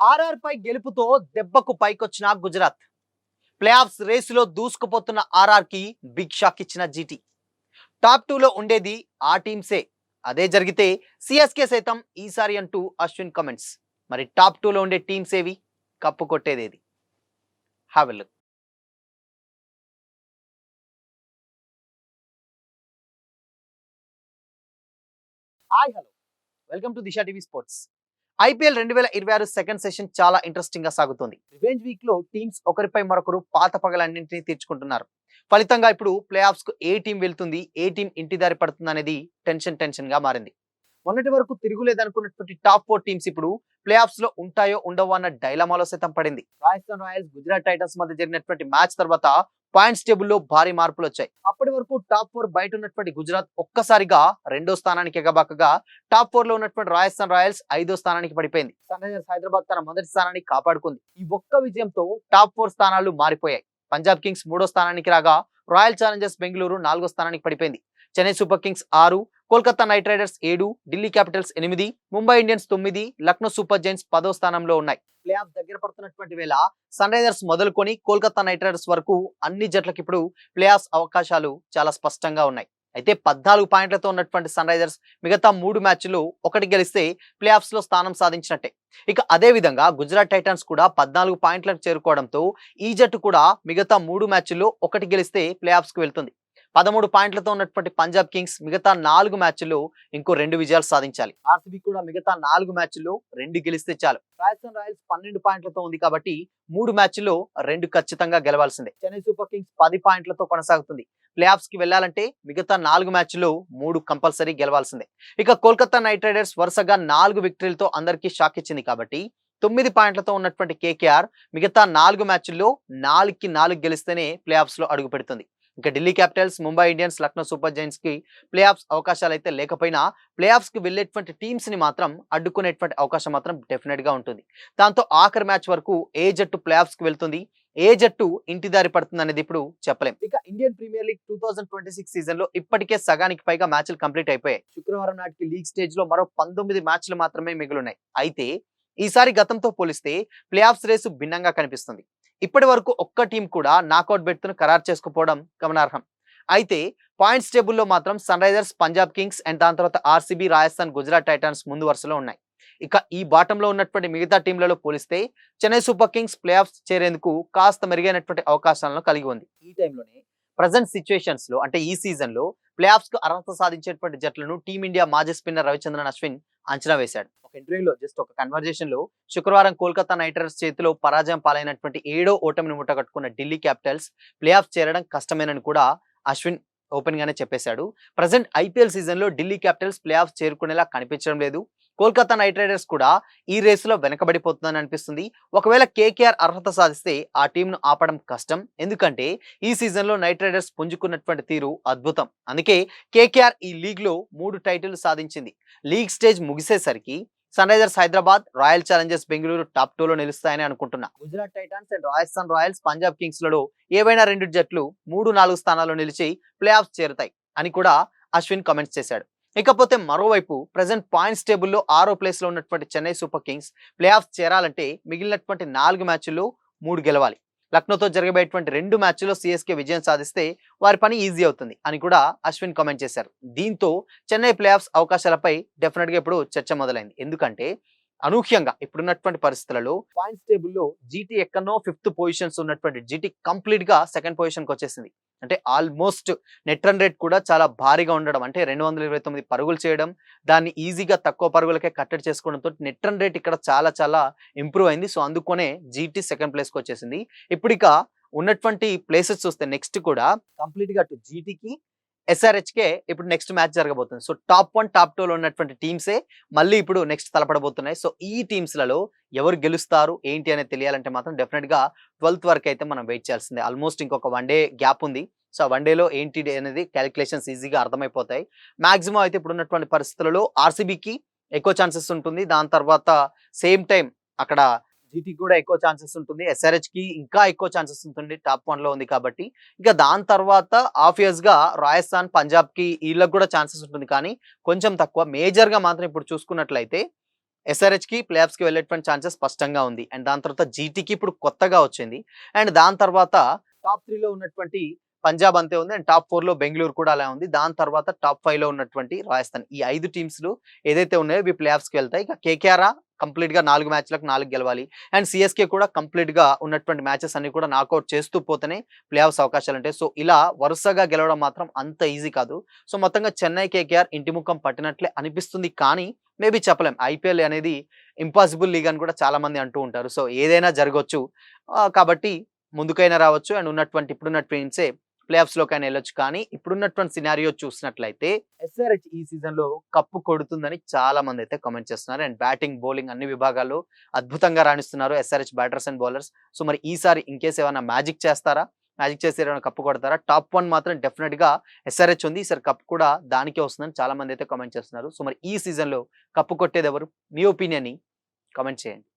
RR పై గెలుపుతో దెబ్బకు పైకొచ్చిన Gujarat. Play offs రేసులో దూసుకుపోతున్న RR కి బిగ్ షాక్ ఇచ్చిన జీటీ. టాప్ 2 లో ఉండేది ఆ టీమ్సే. అదే జరిగితే సిఎస్కే సైతం ఈసారి అంటూ అశ్విన్ కమెంట్స్. మరి టాప్ 2 లో ఉండే టీమ్స్ ఏవి? కప్పు కొట్టేదేది? Have a look. Hi hello, welcome to Disha TV sports. IPL 2026 second session చాలా ఇంట్రెస్టింగ్ గా సాగుతుంది. రివెంజ్ వీక్ లో టీమ్స్ ఒకరిపై మరొకరు పాత పగలన్నింటినీ తీర్చుకుంటున్నారు. ఫలితంగా ఇప్పుడు ప్లే ఆఫ్స్ కు ఏ టీం వెళ్తుంది, ఏ టీం ఇంటి దారి పడుతుంది అనేది టెన్షన్ గా మారింది. మొన్నటి వరకు తిరుగులేదనుకున్నటువంటి టాప్ 4 టీమ్స్ ఇప్పుడు ప్లే ఆఫ్స్ లో ఉంటాయో ఉండవో అన్న డైలమాలో సైతం పడింది. రాజస్థాన్ రాయల్స్ గుజరాత్ టైటన్స్ మధ్య జరిగినటువంటి మ్యాచ్ తర్వాత పాయింట్స్ టేబుల్ లో భారీ మార్పులు వచ్చాయి. అప్పటి వరకు టాప్ 4 బయట ఉన్నటువంటి గుజరాత్ ఒక్కసారిగా రెండో స్థానానికి ఎగబాకగా టాప్ 4 లో ఉన్నటువంటి రాజస్థాన్ రాయల్స్ 5వ స్థానానికి పడిపోయింది. సన్ రైజర్స్ హైదరాబాద్ తన మొదటి స్థానాన్ని కాపాడుకుంది. ఈ ఒక్క విజయంతో టాప్ 4 స్థానాలు మారిపోయాయి. పంజాబ్ కింగ్స్ 3వ స్థానానికి రాగా రాయల్ ఛాలెంజర్స్ బెంగళూరు 4వ స్థానానికి పడిపోయింది. Chennai super Kings 6, Kolkata night riders 7, Delhi Capitals 8, Mumbai Indians 9, Lucknow super Giants 10వ స్థానంలో ఉన్నాయి. ప్లే ఆఫ్ దగ్గర పడుతున్నటువంటి వేళ సన్ రైజర్స్ మొదలుకొని కోల్కతా నైట్ రైడర్స్ వరకు అన్ని జట్లకు ఇప్పుడు ప్లే ఆఫ్ అవకాశాలు చాలా స్పష్టంగా ఉన్నాయి. అయితే 14 పాయింట్లతో ఉన్నటువంటి సన్ రైజర్స్ మిగతా 3 మ్యాచ్లు ఒకటి గెలిస్తే ప్లే ఆఫ్స్ లో స్థానం సాధించినట్టే. ఇక అదే విధంగా గుజరాత్ టైటన్స్ కూడా 14 పాయింట్లకు చేరుకోవడంతో ఈ జట్టు కూడా మిగతా 3 మ్యాచ్ల్లో ఒకటి గెలిస్తే ప్లే ఆఫ్స్ కు వెళ్తుంది. 13 పాయింట్లతో ఉన్నటువంటి పంజాబ్ కింగ్స్ మిగతా 4 మ్యాచ్ల్లో ఇంకో 2 విజయాలు సాధించాలి. ఆర్సీబీ కూడా మిగతా 4 మ్యాచ్ల్లో 2 గెలిస్తే చాలు. రాజస్థాన్ రాయల్స్ 12 పాయింట్లతో ఉంది కాబట్టి 3 మ్యాచ్ల్లో 2 ఖచ్చితంగా గెలవాల్సిందే. చెన్నై సూపర్ కింగ్స్ 10 పాయింట్లతో కొనసాగుతుంది. ప్లే ఆఫ్స్ కి వెళ్లాలంటే మిగతా 4 మ్యాచ్ల్లో 3 కంపల్సరీ గెలవాల్సిందే. ఇక కోల్కతా నైట్ రైడర్స్ వరుసగా 4 విక్టరీలతో అందరికీ షాక్ ఇచ్చింది కాబట్టి 9 పాయింట్లతో ఉన్నటువంటి కేకేఆర్ మిగతా 4 మ్యాచ్ల్లో 4కి 4 గెలిస్తేనే ప్లే ఆఫ్స్ లో అడుగు పెడుతుంది. ఇంకా Delhi Capitals, Mumbai Indians, Lucknow super Giants కి ప్లే ఆఫ్స్ అవకాశాలు అయితే లేకపోయినా ప్లే ఆఫ్స్ కి వెళ్ళేటువంటి టీమ్స్ ని మాత్రం అడ్డుకునేటువంటి అవకాశం మాత్రం డెఫినెట్ గా ఉంటుంది. దాంతో ఆఖరి మ్యాచ్ వరకు ఏ జట్టు ప్లే ఆఫ్స్ కి వెళ్తుంది, ఏ జట్టు ఇంటి దారి పడుతుంది అనేది ఇప్పుడు చెప్పలేం. ఇక ఇండియన్ ప్రీమియర్ లీగ్ 2026 సీజన్ లో ఇప్పటికే సగానికి పైగా మ్యాచ్లు కంప్లీట్ అయిపోయాయి. శుక్రవారం నాటికి లీగ్ స్టేజ్ లో మరో 19 మ్యాచ్లు మాత్రమే మిగిలినాయి. అయితే ఈసారి గతంతో పోలిస్తే ప్లే ఆఫ్స్ రేసు భిన్నంగా కనిపిస్తుంది. ఇప్పటి వరకు ఒక్క టీం కూడా నాకౌట్ బెర్త్ను ఖరారు చేసుకోపోవడం గమనార్హం. అయితే పాయింట్స్ టేబుల్లో మాత్రం Sunrisers, Punjab Kings and దాని తర్వాత ఆర్సీబీ, రాజస్థాన్, గుజరాత్ టైటన్స్ ముందు వరుసలో ఉన్నాయి. ఇక ఈ బాటంలో ఉన్నటువంటి మిగతా టీంలలో పోలిస్తే Chennai super Kings play offs చేరేందుకు కాస్త మెరుగైనటువంటి అవకాశాలను కలిగి ఉంది. ఈ టైంలోనే ప్రజెంట్ సిచ్యువేషన్స్ లో అంటే ఈ సీజన్ లో ప్లే ఆఫ్స్ కు అర్హత సాధించేటువంటి జట్లను టీమిండియా మాజీ స్పిన్నర్ రవిచంద్రన్ అశ్విన్ అంచనా వేశాడు. ఒక ఇంటర్వ్యూలో జస్ట్ ఒక కన్వర్జేషన్ లో శుక్రవారం కోల్కతా నైట్ రైడర్స్ చేతిలో పరాజయం పాలైనటువంటి 7వ ఓటమిని ముట్టగట్టుకున్న ఢిల్లీ క్యాపిటల్స్ ప్లే ఆఫ్ చేరడం కష్టమేనని కూడా అశ్విన్ ఓపెన్ గానే చెప్పేశాడు. ప్రజెంట్ ఐపీఎల్ సీజన్ లో ఢిల్లీ క్యాపిటల్స్ ప్లే ఆఫ్ చేరుకునేలా కనిపించడం లేదు. కోల్కతా నైట్ రైడర్స్ కూడా ఈ రేసులో వెనకబడిపోతుందని అనిపిస్తుంది. ఒకవేళ కేకేఆర్ అర్హత సాధిస్తే ఆ టీంను ఆపడం కష్టం. ఎందుకంటే ఈ సీజన్ లో నైట్ రైడర్స్ పుంజుకున్నటువంటి తీరు అద్భుతం. అందుకే కేకేఆర్ ఈ లీగ్ లో 3 టైటిల్ సాధించింది. లీగ్ స్టేజ్ ముగిసేసరికి Sunrisers Hyderabad, Royal Challengers Bengaluru top 2 లో నిలుస్తాయని అనుకుంటున్నా. Gujarat Titans and Rajasthan Royals, Punjab Kings లలో ఏవైనా 2 జట్లు 3-4 స్థానాల్లో నిలిచి ప్లే ఆఫ్స్ చేరుతాయి అని కూడా అశ్విన్ కామెంట్స్ చేశాడు. ఇకపోతే మరోవైపు ప్రెసెంట్ పాయింట్స్ టేబుల్లో 6వ ప్లేస్ లో ఉన్నటువంటి Chennai super Kings play offs చేరాలంటే మిగిలినటువంటి 4 మ్యాచ్ల్లో 3 గెలవాలి. లక్నోతో జరగబోయేటువంటి 2 మ్యాచ్ల్లో సిఎస్కే విజయం సాధిస్తే వారి పని ఈజీ అవుతుంది అని కూడా అశ్విన్ కామెంట్ చేశారు. దీంతో చెన్నై ప్లే ఆఫ్స్ అవకాశాలపై డెఫినెట్ గా ఇప్పుడు చర్చ మొదలైంది. ఎందుకంటే అనూహ్యంగా ఇప్పుడున్నటువంటి పరిస్థితులలో పాయింట్స్ టేబుల్లో జీటీ ఎక్కడో 5th పొజిషన్స్ ఉన్నటువంటి జీటీ కంప్లీట్ గా 2nd పొజిషన్ కి వచ్చేసింది. అంటే ఆల్మోస్ట్ నెట్ రన్ రేట్ కూడా చాలా భారీగా ఉండడం, అంటే 229 పరుగులు చేయడం, దాన్ని ఈజీగా తక్కువ పరుగులకే కట్టడి చేసుకోవడంతో నెట్ రన్ రేట్ ఇక్కడ చాలా ఇంప్రూవ్ అయింది. సో అందుకనే జీటీ 2nd ప్లేస్ కి వచ్చేసింది. ఇప్పుడు ఇక ఉన్నటువంటి ప్లేసెస్ చూస్తే నెక్స్ట్ కూడా కంప్లీట్ గా జీటీకి, ఎస్ఆర్హెచ్కే ఇప్పుడు నెక్స్ట్ మ్యాచ్ జరగబోతుంది. సో టాప్ 1, టాప్ 2 లో ఉన్నటువంటి టీమ్సే మళ్ళీ ఇప్పుడు నెక్స్ట్ తలపడబోతున్నాయి. సో ఈ టీమ్స్లలో ఎవరు గెలుస్తారు ఏంటి అనేది తెలియాలంటే మాత్రం డెఫినెట్ గా 12th వరకు అయితే మనం వెయిట్ చేయాల్సిందే. ఆల్మోస్ట్ ఇంకొక 1 డే గ్యాప్ ఉంది. సో 1 డేలో ఏంటి అనేది క్యాలిక్యులేషన్స్ ఈజీగా అర్థమైపోతాయి. మాక్సిమం అయితే ఇప్పుడు ఉన్నటువంటి పరిస్థితులలో ఆర్సీబీకి ఎక్కువ ఛాన్సెస్ ఉంటుంది. దాని తర్వాత సేమ్ టైం అక్కడ జీటీకి కూడా ఎక్కువ ఛాన్సెస్ ఉంటుంది. ఎస్ఆర్హెచ్ కి ఇంకా ఎక్కువ ఛాన్సెస్ ఉంటుంది, టాప్ 1 లో ఉంది కాబట్టి. ఇక దాని తర్వాత ఆబ్వియస్ గా రాజస్థాన్, పంజాబ్ కి వీళ్ళకి కూడా ఛాన్సెస్ ఉంటుంది, కానీ కొంచెం తక్కువ. మేజర్ గా మాత్రం ఇప్పుడు చూసుకున్నట్లయితే ఎస్ఆర్హెచ్‌కి ప్లే-ఆఫ్స్‌కి వెళ్ళేటువంటి ఛాన్సెస్ స్పష్టంగా ఉంది. అండ్ దాని తర్వాత జీటీకి ఇప్పుడు కొత్తగా వచ్చింది. అండ్ దాని తర్వాత టాప్ 3లో ఉన్నటువంటి పంజాబ్ అంతే ఉంది. అండ్ టాప్ 4లో బెంగుళూరు కూడా అలా ఉంది. దాని తర్వాత టాప్ 5లో ఉన్నటువంటి రాజస్థాన్. ఈ 5 టీమ్స్‌లు ఏదైతే ఉన్నాయో ఇవి ప్లే-ఆఫ్స్‌కి వెళ్తాయి. ఇక కేకేఆర్ కంప్లీట్‌గా 4 మ్యాచ్‌లకు 4 గెలవాలి. అండ్ సీఎస్‌కే కూడా కంప్లీట్‌గా ఉన్నటువంటి మ్యాచెస్ అన్ని కూడా నాకౌట్ చేస్తూ పోతేనే ప్లే-ఆఫ్స్ అవకాశాలుంటాయి. సో, ఇలా వరుసగా గెలవడం మాత్రం అంత ఈజీ కాదు. సో, మొత్తంగా చెన్నై, కేకేఆర్ ఇంటి ముఖం పట్టినట్లే అనిపిస్తుంది. కానీ మేబీ చెప్పలేం. ఐపీఎల్ అనేది ఇంపాసిబుల్ లీగ్ అని కూడా చాలా మంది అంటూ ఉంటారు. సో, ఏదైనా జరగొచ్చు. కాబట్టి ముందుకైనా రావచ్చు. అండ్ ఇప్పుడున్న టీమ్సే ప్లే ఆఫ్స్‌లోకైనా ఎళ్ళొచ్చు. కానీ ఇప్పుడున్నటువంటి సినారియో చూసినట్లయితే ఎస్ఆర్‌హెచ్ ఈ సీజన్‌లో కప్పు కొడుతుందని చాలా మందైతే కామెంట్ చేస్తున్నారు. అండ్ బ్యాటింగ్, బౌలింగ్ అన్ని విభాగాల్లో అద్భుతంగా రాణిస్తున్నారు SRH batters and bowlers. So, మరి ఈసారి ఇన్‌కేస్ ఏమన్నా మ్యాజిక్ చేస్తారా? మ్యాజిక్ చేసి ఏమైనా కప్పు కొడతారా? టాప్ 1 మాత్రం డెఫినిట్‌గా ఎస్ఆర్‌హెచ్ ఉంది. ఈసారి కప్ కూడా దానికే వస్తుందని చాలా మందైతే కామెంట్ చేస్తున్నారు. సో, మరి ఈ సీజన్‌లో కప్పు కొట్టేదెవరు? మీ ఒపీనియన్‌ని కామెంట్ చేయండి.